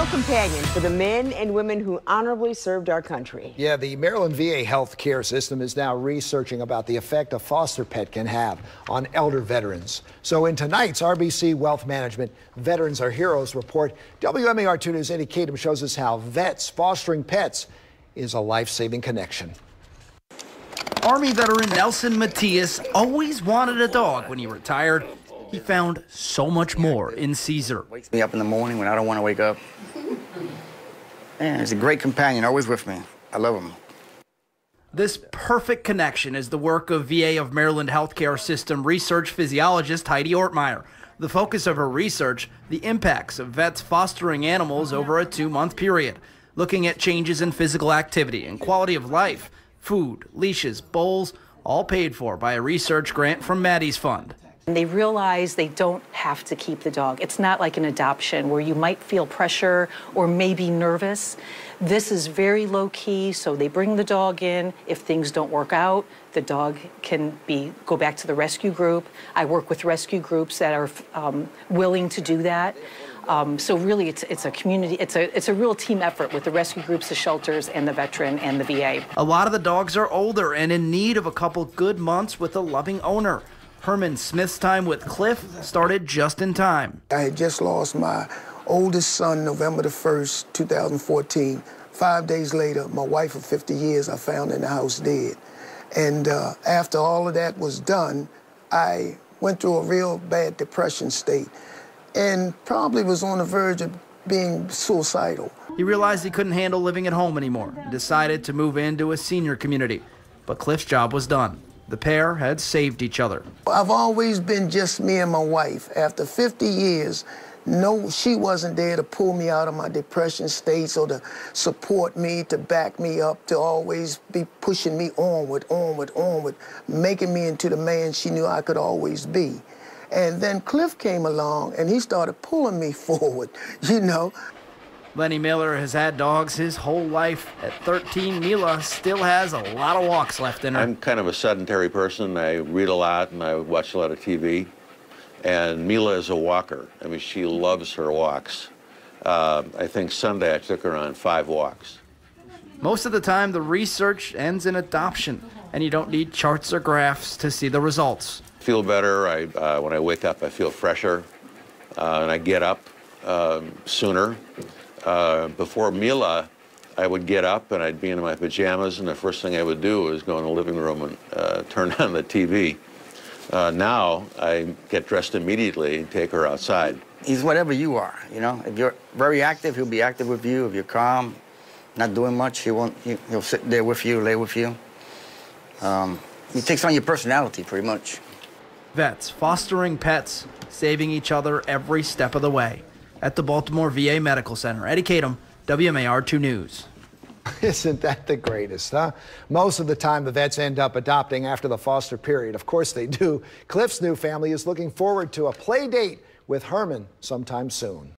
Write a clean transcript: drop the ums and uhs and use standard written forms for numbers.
companion for the men and women who honorably served our country. Yeah, the Maryland VA health care system is now researching about the effect a foster pet can have on elder veterans. So in tonight's RBC Wealth Management Veterans Are Heroes report, WMAR 2 News' Eddie Kadam shows us how vets fostering pets is a life-saving connection. Army veteran Nelson Matias always wanted a dog when he retired. He found so much more in Caesar. Wakes me up in the morning when I don't want to wake up. Man, he's a great companion, always with me. I love him. This perfect connection is the work of VA of Maryland Healthcare System research physiologist Heidi Ortmeyer. The focus of her research, the impacts of vets fostering animals over a 2-month period, looking at changes in physical activity and quality of life, food, leashes, bowls, all paid for by a research grant from Maddie's Fund. They realize they don't have to keep the dog. It's not like an adoption where you might feel pressure or maybe nervous. This is very low key, so they bring the dog in. If things don't work out, the dog can go back to the rescue group. I work with rescue groups that are willing to do that. So really, it's a community, it's a real team effort with the rescue groups, the shelters, and the veteran and the VA. A lot of the dogs are older and in need of a couple good months with a loving owner. Herman Smith's time with Cliff started just in time. I had just lost my oldest son November the 1st, 2014. 5 days later, my wife of 50 years I found in the house dead. And after all of that was done, I went through a real bad depression state and probably was on the verge of being suicidal. He realized he couldn't handle living at home anymore and decided to move into a senior community. But Cliff's job was done. The pair had saved each other. I've always been just me and my wife. After 50 years, no, she wasn't there to pull me out of my depression states or to support me, to back me up, to always be pushing me onward, making me into the man she knew I could always be. And then Cliff came along and he started pulling me forward, you know. Lenny Miller has had dogs his whole life. At 13, Mila still has a lot of walks left in her. I'm kind of a sedentary person. I read a lot and I watch a lot of TV. And Mila is a walker. I mean, she loves her walks. I think Sunday I took her on 5 walks. Most of the time, the research ends in adoption, and you don't need charts or graphs to see the results. I feel better. When I wake up, I feel fresher, and I get up sooner. Before Mila, I would get up and I'd be in my pajamas, and the first thing I would do was go in the living room and turn on the TV. Now I get dressed immediately and take her outside. He's whatever you are, you know. If you're very active, he'll be active with you. If you're calm, not doing much, he'll sit there with you, lay with you. He takes on your personality, pretty much. Vets fostering pets, saving each other every step of the way. At the Baltimore VA Medical Center, Eddie Kadam, WMAR 2 News. Isn't that the greatest, huh? Most of the time, the vets end up adopting after the foster period. Of course they do. Cliff's new family is looking forward to a play date with Herman sometime soon.